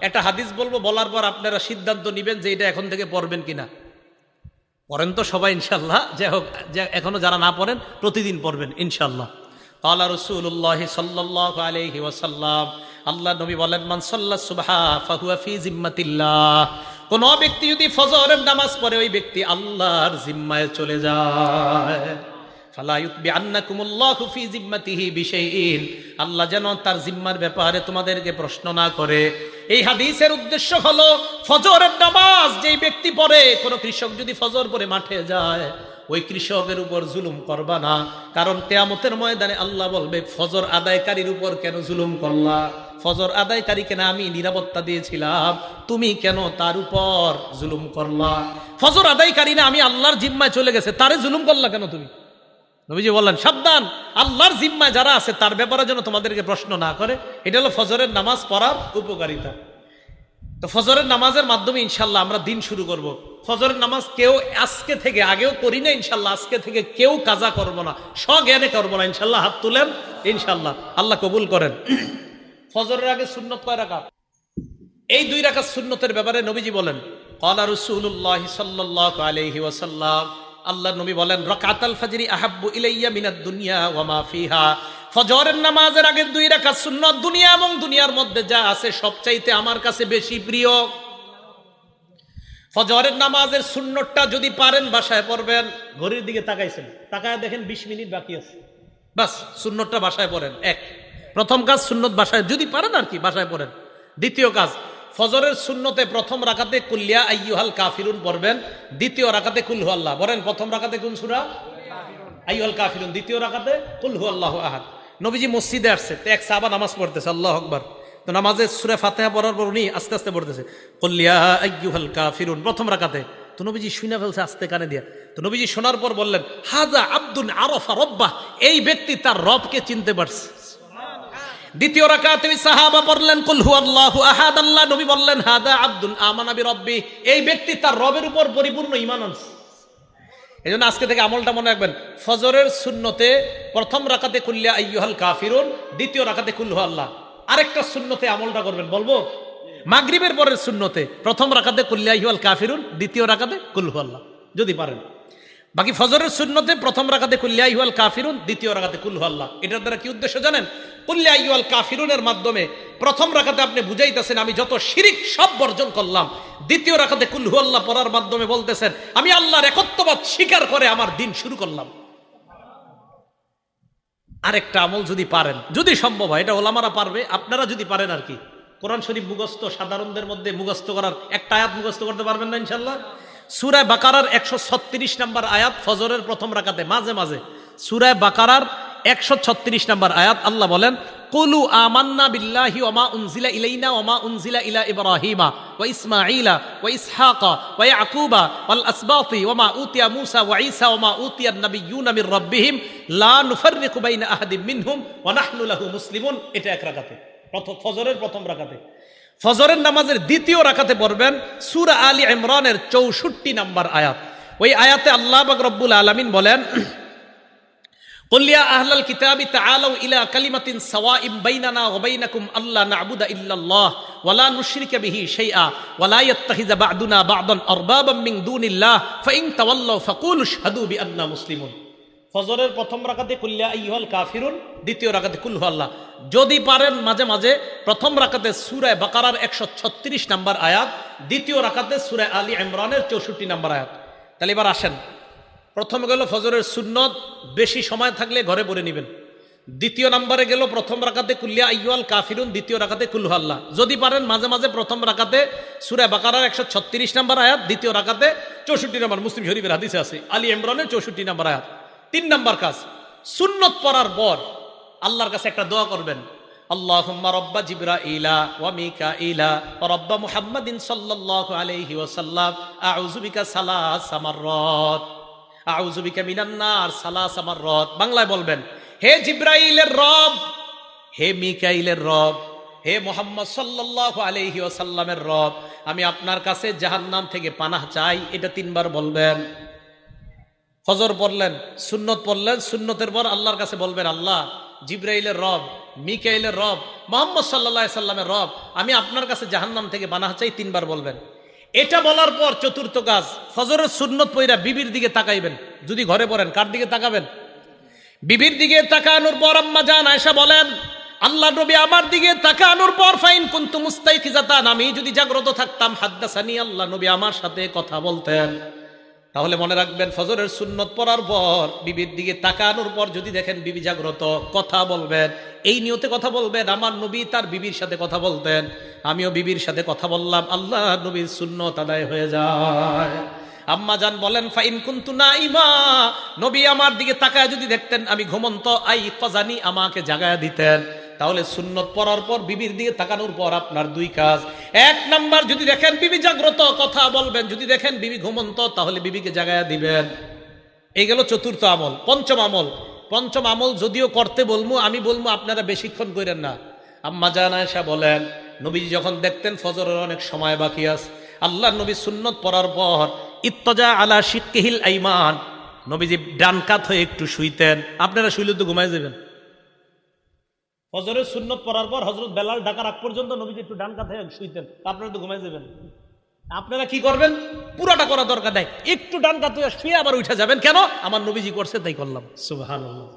একটা হাদিস বলবো, বলার পর আপনারা সিদ্ধান্ত নেবেন যে এটা এখন থেকে পড়বেন কিনা। পড়েন তো সবাই ইনশাল্লাহ, যাই হোক, এখনো যারা না পড়েন প্রতিদিন পড়বেন ইনশাল্লাহ। ক্বালা রাসূলুল্লাহি সাল্লাল্লাহু আলাইহি ওয়াসাল্লাম, আল্লাহ নবী বলেন, মান সাল্লা সুবহা ফাহুয়া ফি জিম্মাতিল্লাহ, কোন ব্যক্তি যদি ফজরের নামাজ পড়ে ওই ব্যক্তি আল্লাহর জিম্মায় চলে যায়। ফালা ইউতবিআন্নাকুমুল্লাহু ফি জিম্মাতিহি বিশাইইন, আল্লাহ যেন তার জিম্মার ব্যাপারে তোমাদেরকে প্রশ্ন না করে। এই হাদিসের উদ্দেশ্য হলো ফজরের নামাজ যেই ব্যক্তি পড়ে, কোন কৃষক যদি ফজর পড়ে মাঠে যায় ওই কৃষকের উপর জুলুম করবা না, কারণ কিয়ামতের ময়দানে আল্লাহ বলবে ফজর আদায়কারীর উপর কেন জুলুম করলা, ফজর আদায়কারীকে না আমি নিরাপত্তা দিয়েছিলাম, তুমি কেন তার উপর জুলুম করলা? ফজর আদায়কারী না আমি আল্লাহর জিম্মায় চলে গেছে, তারে জুলুম করলা কেন তুমি? নবীজি বললেন, সাবধান, আল্লাহর জিম্মায় যারা আছে তার ব্যাপারে যেন তোমাদেরকে প্রশ্ন না করে। এটা হলো ফজরের নামাজ পড়ার উপকারিতা। তো ফজরের নামাজের মাধ্যমে ইনশাল্লাহ আমরা দিন শুরু করব। ফজরের নামাজ কেউ আজকে থেকে, আগেও করি না ইনশাল্লাহ, আজকে থেকে কেউ কাজা করব না, স্বজ্ঞানে করবো না ইনশাল্লাহ। হাত তুলেন ইনশাল্লাহ, আল্লাহ কবুল করেন। ফজরের আগে সুন্নত কয় রাকাত? এই 2 রাকাত সুন্নতের ব্যাপারে নবীজি বলেন, ক্বালা রাসূলুল্লাহি সাল্লাল্লাহু আলাইহি ওয়াসাল্লাম, আল্লাহ নবী বলেন, রাকাতাল ফাজরি আহাব্বু ইলাইয়া মিনাদ দুনিয়া ওয়া মা ফিহা, ফজরের নামাজের আগের 2 রাকাত সুন্নত দুনিয়া এবং দুনিয়ার মধ্যে যা আছে সবচাইতে আমার কাছে বেশি প্রিয়। ফজরের নামাজের সুন্নতটা যদি পারেন বাসায় পড়বেন। ঘড়ির দিকে তাকাইছেন, তাকায় দেখেন 20 মিনিট বাকি আছে, বাস সুন্নতটা বাসায় পড়েন। প্রথম কাজ সুন্নত বাসায় যদি পারেন আর কি বাসায় পড়েন। দ্বিতীয় কাজ, ফজরের সুন্নতে প্রথম রাকাতে কুল ইয়া আইয়ুহাল কাফিরুন পড়বেন, দ্বিতীয় রাকাতে কুল হু আল্লাহ। বলেন প্রথম রাকাতে কোন সূরা? আইয়ুহাল কাফিরুন, দ্বিতীয় রাকাতে কুল হু আল্লাহু আহাদ। নবীজি মসজিদে আসছে, তো এক সাহাবা নামাজ পড়তেছে, আল্লাহু আকবার। তো নামাজে সূরা ফাতিহা পড়ার পর উনি আস্তে আস্তে পড়তেছে কুল ইয়া আইয়ুহাল কাফিরুন প্রথম রাকাতে। তো নবীজি শুনে ফেলছে আস্তে কানে দিয়া। তো নবীজি শোনার পর বললেন, হাযা আব্দুন আরাফা রাব্বাহ, এই ব্যক্তি তার রবকে চিনতে পারছে। দ্বিতীয় রাকাতে সাহাবা পড়লেন কুল হু আল্লাহু আহাদ, আল্লাহ নবী বললেন, হাদা আব্দুন আমানা বিরব্বি, এই ব্যক্তি তার রবের উপর পরিপূর্ণ ঈমান আনছে। এজন্য আজকে থেকে আমলটা মনে রাখবেন, ফজরের সুন্নতে প্রথম রাকাতে কুল ইয়া আইয়ুহাল কাফিরুন, দ্বিতীয় রাকাতে কুল হু আল্লাহ। আরেকটা সুন্নতে আমলটা করবেন, বলবো মাগরিবের পরের সুন্নতে প্রথম রাকাতে কুল ইয়া আইয়ুহাল কাফিরুন, দ্বিতীয় রাকাতে কুল হু আল্লাহ যদি পারেন। বাকি ফজরের সুন্নতে প্রথম রাকাতে কুল ইয়া আইয়ুহাল কাফিরুন, দ্বিতীয় রাকাতে কুল হু আল্লাহ। এটার দ্বারা কি উদ্দেশ্য জানেন? কুল ইয়া আইয়ুহাল কাফিরুনের মাধ্যমে প্রথম রাকাতে আপনি বুঝাইতেছেন আমি যত শিরিক সব বর্জন করলাম, দ্বিতীয় রাকাতে কুল হু আল্লাহ পড়ার মাধ্যমে বলতেছেন আমি আল্লাহর একত্ববাদ স্বীকার করে আমার দিন শুরু করলাম। আরেকটা আমল যদি পারেন, যদি সম্ভব হয়, এটা ওলামারা পারবে, আপনারা যদি পারেন আর কি, কোরআন শরীফ মুখস্থ সাধারণদের মধ্যে মুখস্থ করার একটা আয়াত মুখস্থ করতে পারবেন না ইনশাল্লাহ? সূরা বাকারার 136 নম্বর আয়াত ফজরের প্রথম রাকাতে মাঝে মাঝে, সূরা বাকারার 136 নম্বর আয়াত, আল্লাহ বলেন, কুলু আমান্না বিল্লাহি ওয়া মা উনজিলা ইলাইনা ওয়া মা উনজিলা ইলা ইব্রাহিমা ওয়া ইসমাঈলা ওয়া ইসহাকা ওয়া ইয়াকুবা ওয়াল আসবাতি ওয়া মা উতিয়া মূসা ওয়া ঈসা ওয়া মা উতিয়ান নাবিয়্যুনা মির রাব্বিহিম লা নুফাররিকু বাইনা আহাদিম মিনহুম ওয়া নাহনু লাহু মুসলিমুন। এটা এক রাকাতে, ফজরের প্রথম রাকাতে। ফজরের নামাজের দ্বিতীয় রাকাতে পড়বেন সূরা আলী ইমরানের 64 নম্বর আয়াত। ওই আয়াতে আল্লাহ পাক রব্বুল আলামিন বলেন, কুল ইয়া আহলাল কিতাবি তাআলাউ ইলা কালিমাতিন সাওয়াইন বাইনানা ওয়া বাইনাকুম আল্লা না'বুদা ইল্লাল্লাহ ওয়া লা নুশরিকা বিহি শাইআ ওয়া লা ইয়াত্তাখিযা বা'দুনা বা'দান আরবাবাম মিন দুনিল্লাহ ফাইন তাওয়াল্লাউ ফাকুলু আশহাদু বিআন্না মুসলিমুন। ফজরের প্রথম রাকাতে কুল ইয়া আইয়ুহাল কাফিরুন, দ্বিতীয় রাকাতে কুল হু আল্লাহ। যদি পারেন মাঝে মাঝে প্রথম রাকাতে সূরা বাকারার 136 নম্বর আয়াত, দ্বিতীয় রাকাতে সূরা আলী ইমরানের 64 নম্বর আয়াত। তাহলে এবার আসেন, প্রথমে গেল ফজরের সুন্নত, বেশি সময় থাকলে ঘরে পড়ে নেবেন। দ্বিতীয় নম্বরে গেল প্রথম রাকাতে কুল ইয়া আইয়ুহাল কাফিরুন, দ্বিতীয় রাকাতে কুল হু আল্লাহ। যদি পারেন মাঝে মাঝে প্রথম রাকাতে সূরা বাকারার 136 নম্বর আয়াত, দ্বিতীয় রাকাতে 64 নম্বর, মুসলিম শরীফের হাদিসে আছে, আলী ইমরানের 64 নম্বর আয়াত। 3 নম্বর কাজ, সুন্নত পড়ার পর আল্লাহর কাছে একটা দোয়া করবেন, আল্লাহুম্মা রাব্বা জিবরাইলা ওয়া মিকাইলা ওয়া রাব্বা মুহাম্মাদিন সাল্লাল্লাহু আলাইহি ওয়াসাল্লাম আউযু বিকা সালাসা মাররাত আউযু বিকা মিনান নার সালাসা মাররাত। বাংলায় বলবেন, হে জিবরাইলের রব, হে মিকাইলের রব, হে মুহাম্মদ সাল্লাল্লাহু আলাইহি ওয়াসাল্লামের রব, আমি আপনার কাছে জাহান্নাম থেকে পানাহ চাই। এটা 3 বার বলবেন। ফজর পড়লেন, সুন্নত পড়লেন, সুন্নতের পর আল্লাহর কাছে বলবেন, আল্লাহ জিবরাইলের রব, মিকাইলের রব, মুহাম্মদ সাল্লাল্লাহু আলাইহি সাল্লামের রব, আমি আপনার কাছে জাহান্নাম থেকে পানাহ চাই 3 বার বলবেন। এটা বলার পর চতুর্থ কাজ, ফজরের সুন্নত পইরা বিবির দিকে তাকাইবেন। যদি ঘরে পড়েন কার দিকে তাকাবেন? বিবির দিকে তাকানোর পর আম্মা জান আয়েশা বলেন, আল্লাহ নবী আমার দিকে তাকানোর পর ফাইন কুনতু মুস্তাইকিজাতান, আমি যদি জাগ্রত থাকতাম, হাদ্দাসানি, আল্লাহ নবী আমার সাথে কথা বলতেন। তাহলে মনে রাখবেন, ফজরের সুন্নত পড়ার পর বিবির দিকে তাকানোর পর যদি দেখেন বিবি জাগ্রত, কথা বলবেন। এই নিয়তে কথা বলবেন, আমার নবী তার বিবির সাথে কথা বলতেন, আমিও বিবির সাথে কথা বললাম, আল্লাহ নবীর সুন্নত আদায় হয়ে যায়। আম্মা জান বলেন, ফাইন কুনতু নাইমা, নবী আমার দিকে তাকায় যদি দেখতেন আমি ঘুমন্ত, আই কজানি, আমাকে জাগায়া দিতেন। তাহলে সুন্নত পড়ার পর বিবির দিকে তাকানোর পর আপনার 2 কাজ। 1 নাম্বার, যদি দেখেন বিবি জাগ্রত, কথা বলবেন। যদি দেখেন বিবি ঘুমন্ত, তাহলে বিবিকে জাগায়া দিবেন। এই গেল চতুর্থ আমল। পঞ্চম আমল যদিও করতে বলবো, আমি বলবো আপনারা বেশিক্ষণ করেন না। আম্মা জান আয়েশা বলেন, নবীজি যখন দেখতেন ফজরের অনেক সময় বাকি আছে, আল্লাহ নবী সুন্নত পড়ার পর ইত্তজা আলা শিক্কিহিল আইমান, নবীজি ডান কাত হয়ে একটু শুইতেন। আপনারা শুইলে তো ঘুমাই যাবেন। ফজরের সুন্নত পড়ার পর হযরত বেলাল ডাকার আগ পর্যন্ত নবীজি একটু ডান কাত হয়ে শুইতেন, আপনারা তো ঘুমাই যাবেন। আপনারা কি করবেন? পুরাটা করা দরকার নাই, একটু ডান কাত হয়ে শুয়ে আবার উঠে যাবেন। কেন? আমার নবীজি করছে তাই করলাম। সুবহানাল্লাহ,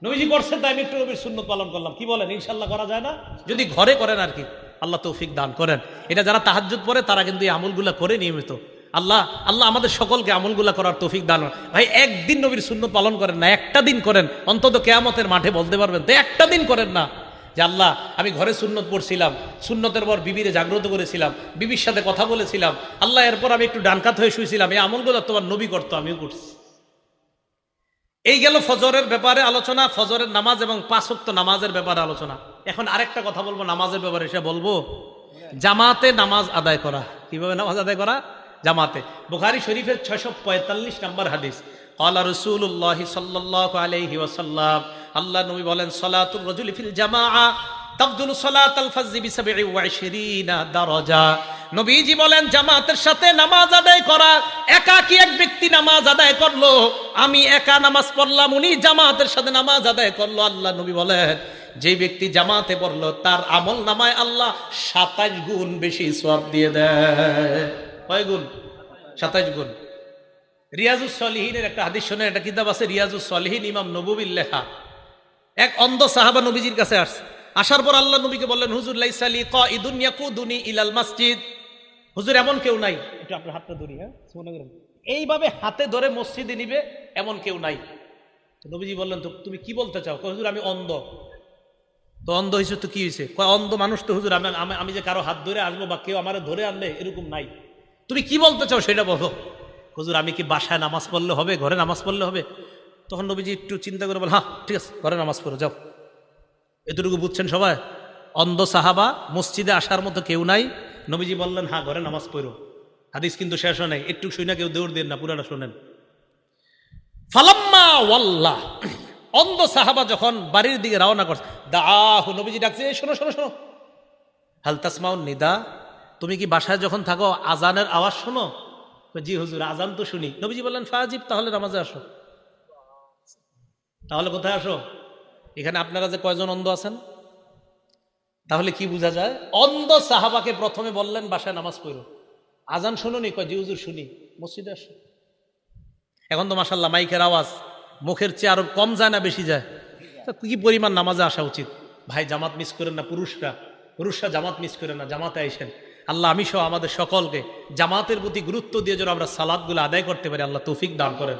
নবীজি করছে তাই আমি একটু নবীর সুন্নত পালন করলাম। কি বলেন? ইনশাআল্লাহ করা যায় না? যদি ঘরে করেন আর কি। আল্লাহ তৌফিক দান করেন। এটা যারা তাহাজ্জুদ পড়ে তারা কিন্তু এই আমলগুলা করে নিয়মিত। আল্লাহ আমাদের সকলকে আমলগুলা করার তৌফিক দান। ভাই, একদিন নবীর সুন্নত পালন করেন না, একটা দিন করেন, অন্তত কিয়ামতের মাঠে বলতে পারবেন তো একটা দিন করেন না যে আল্লাহ আমি ঘরে সুন্নত পড়ছিলাম, সুন্নতের পর বিবিরে জাগ্রত করেছিলাম, বিবির সাথে কথা বলেছিলাম, আল্লাহ এরপর আমি একটু ডানকাত হয়ে শুয়েছিলাম। এই আমলগুলো তোমার নবী করতো, আমিও করছি। এই গেল ফজরের ব্যাপারে আলোচনা, ফজরের নামাজ এবং 5 ওয়াক্ত নামাজের ব্যাপারে আলোচনা। এখন আরেকটা কথা বলবো নামাজের ব্যাপারে, সে বলবো জামাতে নামাজ আদায় করা। কিভাবে নামাজ আদায় করা? জামাতে। বুখারী শরীফের 645 নম্বর হাদিস, ক্বালা রাসূলুল্লাহ সাল্লাল্লাহু আলাইহি ওয়াসাল্লাম, আল্লাহ নবী বলেন, সালাতুর রাজুলি ফিল জামাআ তাফদুলু সালাতাল ফাজরি বি27 দারাজা। নবীজি বলেন, জামাতের সাথে নামাজ আদায় করা, একাকী এক ব্যক্তি নামাজ আদায় করলো, আমি একা নামাজ পড়লাম, উনি জামাতের সাথে নামাজ আদায় করলো, আল্লাহ নবী বলেন যে ব্যক্তি জামাতে পড়লো তার আমল নামায় আল্লাহ 27 গুণ বেশি সওয়াব দিয়ে দেয়। কয় গুণ? 27 গুণ। রিয়াজুস সলিহিনের একটা হাদিস শুনে, একটা কিতাব আছে রিয়াজুস সলিহিন, ইমাম নববীর লেখা। এক অন্ধ সাহাবা নবীজির কাছে আসছে। আসার পর আল্লাহ নবীকে বললেন, হুজুর লাইসা লি কাইদুন ইয়াকুদুনি ইলাল মসজিদ, হুজুর এমন কেউ নাই, একটু আপনার হাতটা ধরি, হ্যাঁ এইভাবে হাতে ধরে মসজিদে নিবে এমন কেউ নাই। নবীজি বললেন, তো তুমি কি বলতে চাও? হুজুর আমি অন্ধ। তো অন্ধ হয়েছে তো কি হয়েছে? অন্ধ মানুষ তো হুজুর, আমি যে কারো হাত ধরে আসবো বা কেউ আমার ধরে আনলে এরকম নাই, তুমি কি বলতে চাও সেটা বলো। হুজুর আমি কি বাসায় নামাজ পড়লে হবে, ঘরে নামাজ পড়লে হবে? তখন নবীজি একটু চিন্তা করে বল, হ্যাঁ ঠিক আছে, ঘরে নামাজ পড়ো যাও। এতটুকু বুঝছেন সবাই? অন্ধ সাহাবা, মসজিদে আসার মতো কেউ নাই, নবীজি বললেন হ্যাঁ ঘরে নামাজ পড়ো। হাদিস কিন্তু শেষ হয় নাই, একটু শুই না, কেউ দৌড় দেন না, পুরাটা শোনেন। ফালাম্মা ওয়াল্লাহ, অন্ধ সাহাবা যখন বাড়ির দিকে রওনা করছে, দাহু, নবীজি ডাকছে, শোনো শোনো শোনো, হাল তাসমাউন নিদা, তুমি কি বাসায় যখন থাকো আজানের আওয়াজ শোনো? জি হুজুর আজান তো শুনি। নবীজি বললেন ফাজিব, তাহলে নামাজে আসো। তাহলে কোথায় আসো? এখানে আপনারা যে কয়জন অন্ধ আছেন, তাহলে কি বোঝা যায়? অন্ধ সাহাবাকে প্রথমে বললেন বাসায় নামাজ পড়ো। আজান শুনুনি? কয় জি হুজুর শুনি। মসজিদে আসো। এখন তো মাশাআল্লাহ মাইকের আওয়াজ মুখের চেয়ে আরো কম যায় না বেশি যায়? কি পরিমাণ নামাজে আসা উচিত। ভাই জামাত মিস করেন না, পুরুষরা জামাত মিস করেন না, জামাতে আইসেন। আল্লাহ আমি সহ আমাদের সকলকে জামাতের প্রতি গুরুত্ব দিয়ে যেন আমরা সালাতগুলো আদায় করতে পারি, আল্লাহ তৌফিক দান করেন।